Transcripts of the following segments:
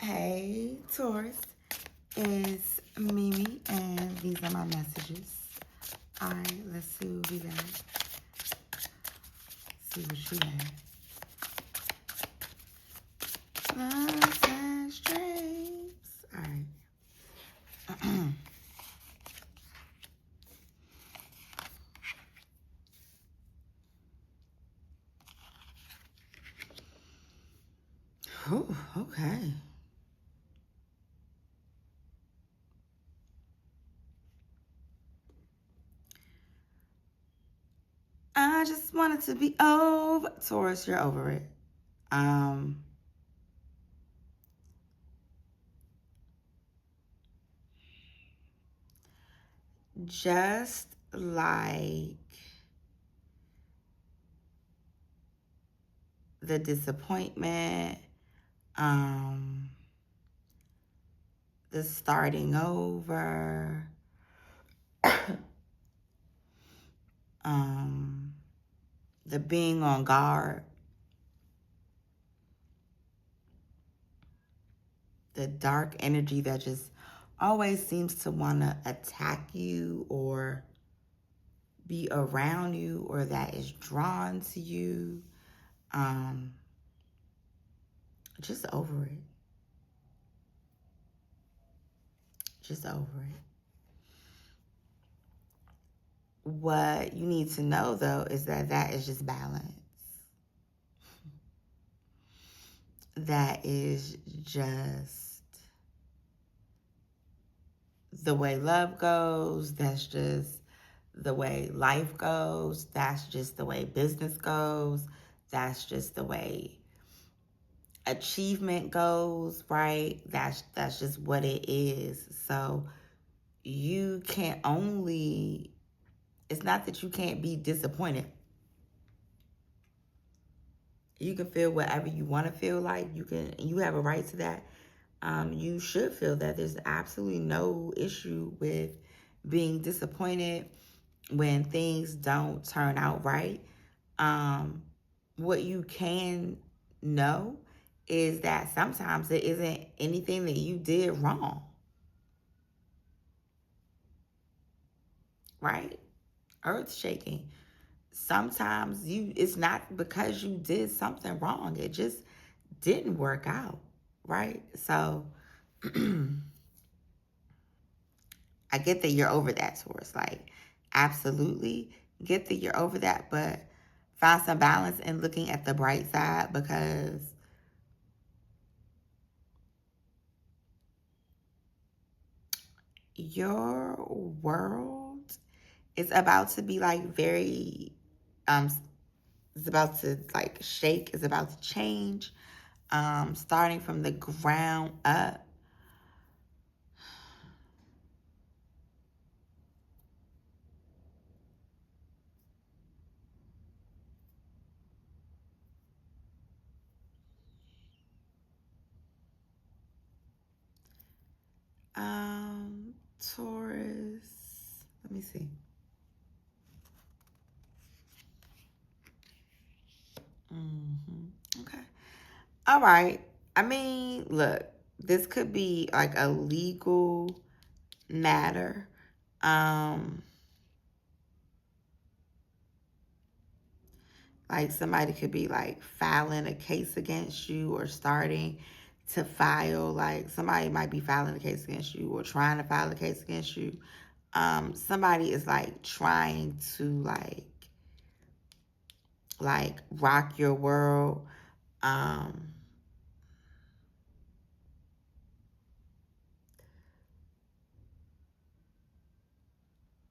Hey, Taurus, it's Mimi, and these are my messages. All right, let's see what we got. See what you got. Loves and strings. All right. Oh, okay. I just wanted to be over. Taurus, you're over it. Um, just like the disappointment, um, the starting over, um, the being on guard, the dark energy that just always seems to want to attack you or be around you or that is drawn to you. Just over it. Just over it. What you need to know, though, is that is just balance. That is just the way love goes. That's just the way life goes. That's just the way business goes. That's just the way achievement goes, right? That's just what it is. So you can't only, it's not that you can't be disappointed. You can feel whatever you want to feel like. You have a right to that. You should feel that. There's absolutely no issue with being disappointed when things don't turn out right. What you can know is that sometimes it isn't anything that you did wrong, right? Earth shaking. Sometimes it's not because you did something wrong. It just didn't work out, right? So I get that you're over that, Taurus. Like, absolutely get that you're over that, but find some balance in looking at the bright side, because your world is about to be like very, it's about to like shake, it's about to change, starting from the ground up. Taurus, let me see. Okay. All right. I mean, look, this could be like a legal matter. Like somebody could be like filing a case against you or starting to file. Like somebody might be filing a case against you or trying to file a case against you. Somebody is like trying to like rock your world.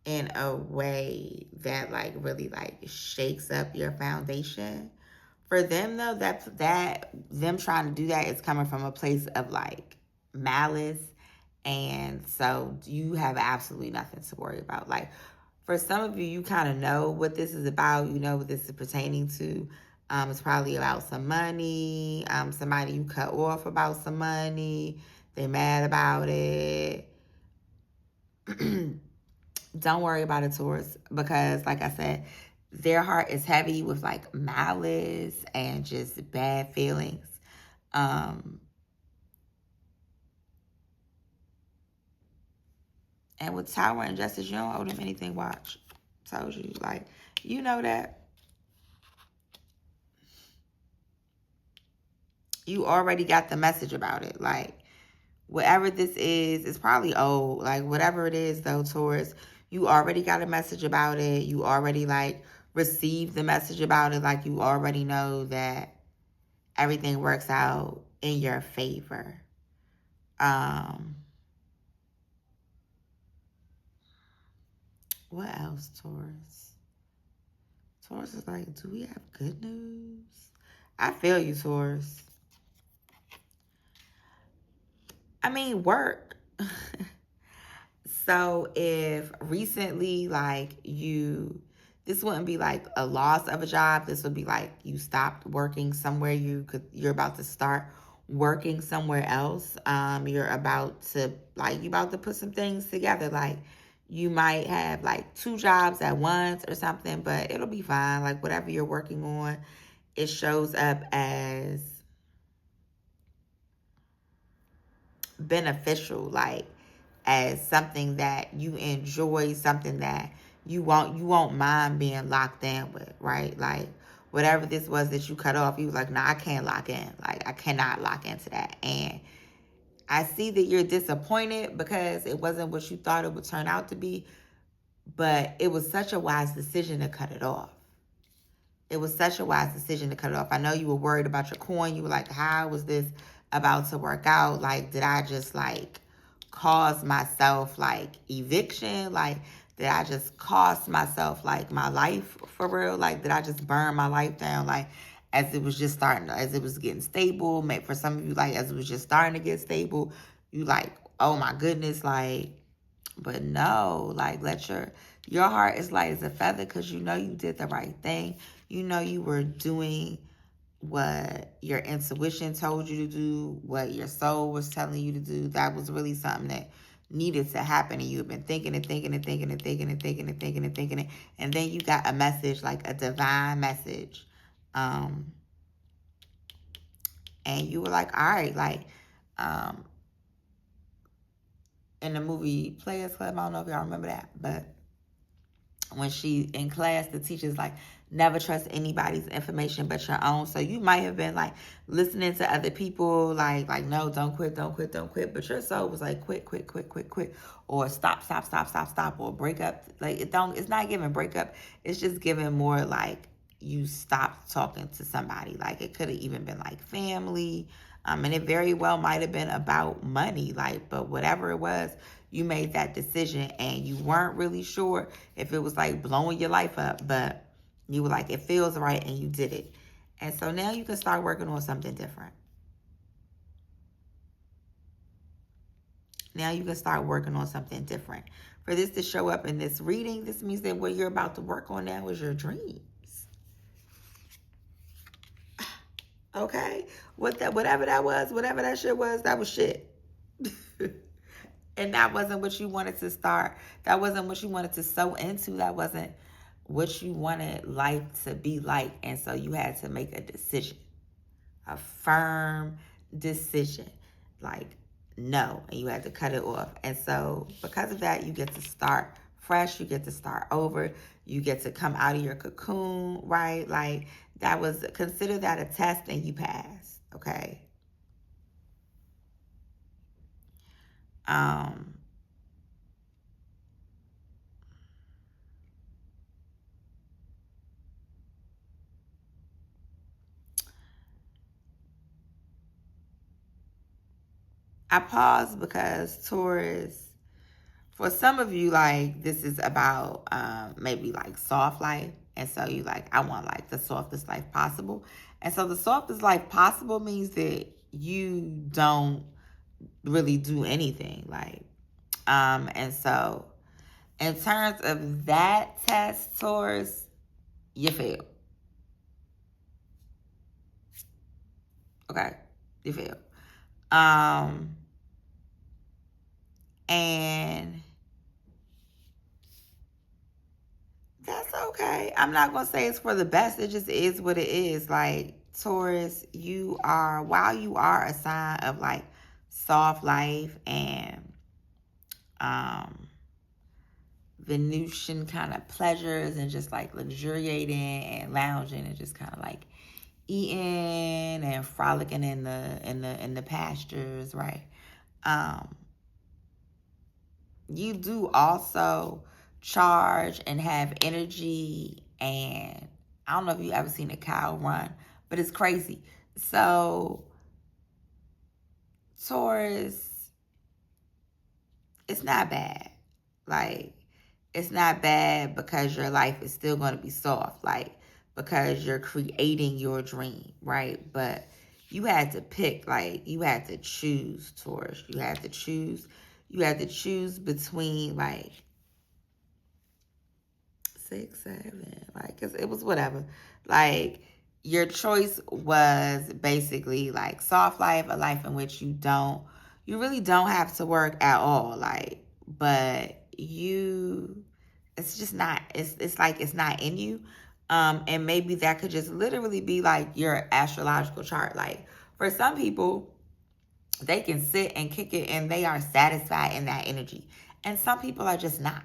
In a way that like really like shakes up your foundation. For them though, that them trying to do that is coming from a place of like malice, and so you have absolutely nothing to worry about. Like for some of you, you kind of know what this is about. You know what this is pertaining to. It's probably about some money. Somebody you cut off about some money. They mad about it. Don't worry about it, Taurus, because like I said, their heart is heavy with like malice and just bad feelings. And with Tower and Justice, you don't owe them anything. Watch. Told you. Like, you know that. You already got the message about it. Like, whatever this is, it's probably old. Like, whatever it is, though, Taurus, you already got a message about it. You already, like, received the message about it. Like, you already know that everything works out in your favor. What else, Taurus? Taurus is like, do we have good news? I feel you, Taurus. I mean, work. So if recently, like, this wouldn't be like a loss of a job. This would be like you stopped working somewhere. You're about to start working somewhere else. You're about to put some things together. Like, you might have like 2 jobs at once or something, but it'll be fine. Like, whatever you're working on, it shows up as beneficial, like as something that you enjoy, something that you won't mind being locked in with, right? Like, whatever this was that you cut off, you was like, nah, I can't lock in. Like, I cannot lock into that. And I see that you're disappointed because it wasn't what you thought it would turn out to be, but it was such a wise decision to cut it off. It was such a wise decision to cut it off. I know you were worried about your coin. You were like, how was this about to work out? Like, did I just like cause myself like eviction? Like, did I just cost myself like my life for real? Like, did I just burn my life down? Like, as it was just starting, as it was getting stable. Maybe for some of you, like, as it was just starting to get stable, you like, oh my goodness, like, but no, like, let your heart is light as a feather because you know you did the right thing. You know you were doing what your intuition told you to do, what your soul was telling you to do. That was really something that needed to happen, and you've been thinking and thinking and thinking and thinking and thinking and thinking and thinking, and then you got a message, like a divine message, and you were like, all right, like, in the movie Players Club, I don't know if y'all remember that, but when she in class, the teacher's like, never trust anybody's information but your own. So you might have been like listening to other people, like no, don't quit, don't quit, don't quit. But your soul was like, quit, quit, quit, quit, quit, or stop, stop, stop, stop, stop, or break up. Like, it's not giving break up. It's just giving more like you stopped talking to somebody. Like, it could have even been like family. And it very well might have been about money, like, but whatever it was, you made that decision and you weren't really sure if it was like blowing your life up, but you were like, it feels right, and you did it. And so now you can start working on something different. Now you can start working on something different. For this to show up in this reading, this means that what you're about to work on now is your dreams. Okay? Whatever that shit was, that was shit. And that wasn't what you wanted to start. That wasn't what you wanted to sow into. That wasn't what you wanted life to be like. And so you had to make a decision, a firm decision. Like, no. And you had to cut it off. And so because of that, you get to start fresh. You get to start over. You get to come out of your cocoon, right? Like, consider that a test and you pass, okay? I pause because Taurus, for some of you, like, this is about maybe like soft life. And so you like, I want like the softest life possible. And so the softest life possible means that you don't really do anything. Like, and so in terms of that test, Taurus, you fail. Okay, you fail. And that's okay. I'm not going to say it's for the best. It just is what it is. Like, Taurus, while you are a sign of like soft life and Venusian kind of pleasures and just like luxuriating and lounging and just kind of like eating and frolicking in the pastures, right? Um, you do also charge and have energy, and I don't know if you ever seen a cow run, but it's crazy. So Taurus, it's not bad. Like, it's not bad because your life is still going to be soft, like, because you're creating your dream, right? But you had to pick, like, you had to choose, Taurus. You had to choose. You had to choose between, like, 6, 7, like, 'cause it was whatever. Like, your choice was basically like soft life, a life in which you really don't have to work at all. Like, but it's just not, it's like it's not in you. And maybe that could just literally be like your astrological chart. Like, for some people, they can sit and kick it and they are satisfied in that energy. And some people are just not.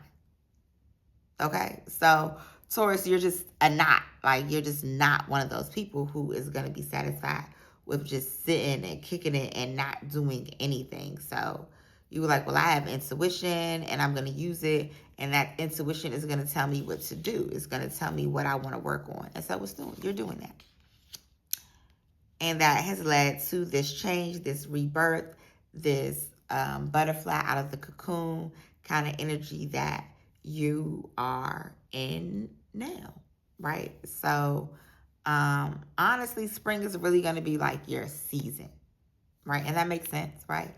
Okay, so Taurus, you're just a not. Like, you're just not one of those people who is going to be satisfied with just sitting and kicking it and not doing anything. So you were like, well, I have intuition and I'm going to use it. And that intuition is going to tell me what to do. It's going to tell me what I want to work on. And so you're doing that. And that has led to this change, this rebirth, this butterfly out of the cocoon kind of energy that you are in now, right? So honestly, spring is really going to be like your season, right? And that makes sense, right?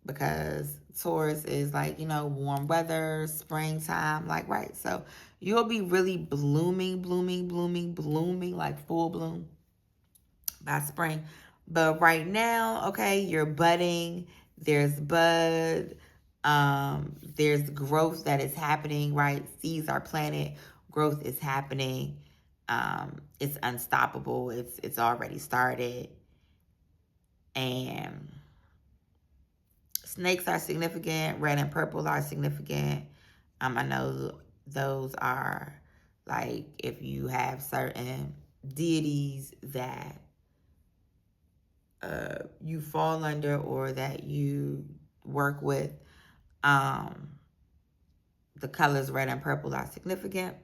Because Taurus is like, warm weather, springtime, like, right? So you'll be really blooming, blooming, blooming, blooming, like full bloom by spring. But right now, okay, you're budding, there's bud, there's growth that is happening, right? Seeds are planted, growth is happening. It's unstoppable. It's already started. And snakes are significant, red and purple are significant. I know those are like if you have certain deities that you fall under or that you work with, the colors red and purple are significant.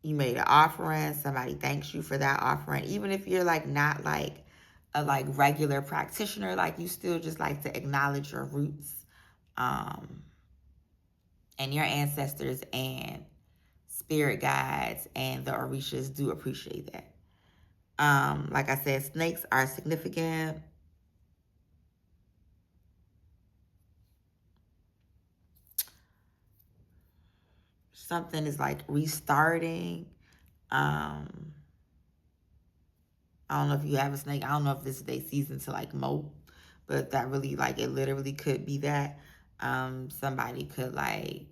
You made an offering, somebody thanks you for that offering. Even if you're like not like a like regular practitioner, like you still just like to acknowledge your roots, and your ancestors and spirit guides and the Orishas do appreciate that. Like I said, snakes are significant. Something is like restarting. Um, I don't know if you have a snake. I don't know if this is their season to like molt, but that really like it literally could be that. Somebody could like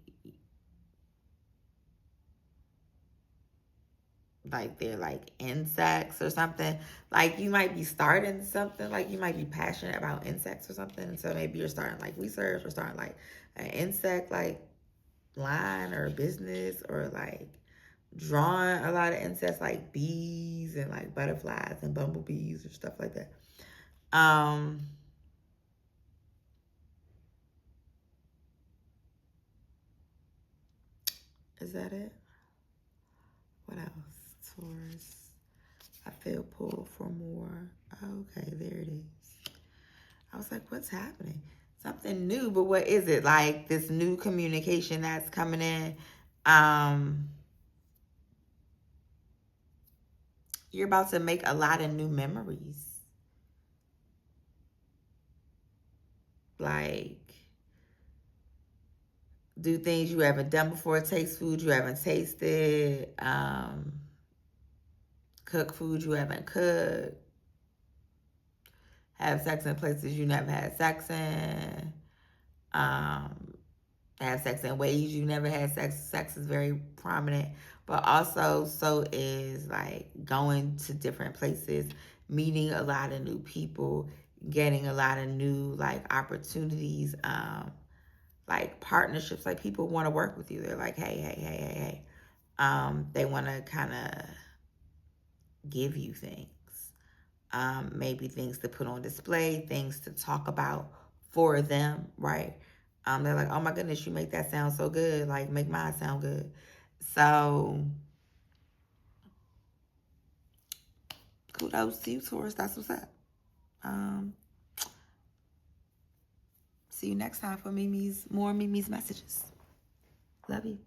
they're like insects or something. Like you might be starting something, like you might be passionate about insects or something. So maybe you're starting like research or starting like an insect like line or business, or like drawing a lot of insects like bees and like butterflies and bumblebees or stuff like that. Is that it? What else? Taurus. I feel pulled for more. Okay, there it is. I was like, what's happening? Something new, but what is it? Like this new communication that's coming in. You're about to make a lot of new memories. Like, do things you haven't done before, taste food you haven't tasted, cook food you haven't cooked, have sex in places you never had sex in, have sex in ways you never had sex. Sex is very prominent, but also so is like going to different places, meeting a lot of new people, getting a lot of new like opportunities, like partnerships. Like people want to work with you. They're like, hey. They want to kind of give you things. Maybe things to put on display, things to talk about for them, right? They're like, oh my goodness, you make that sound so good. Like, make mine sound good. So, kudos to you, Taurus. That's what's up. See you next time for more Mimi's messages. Love you.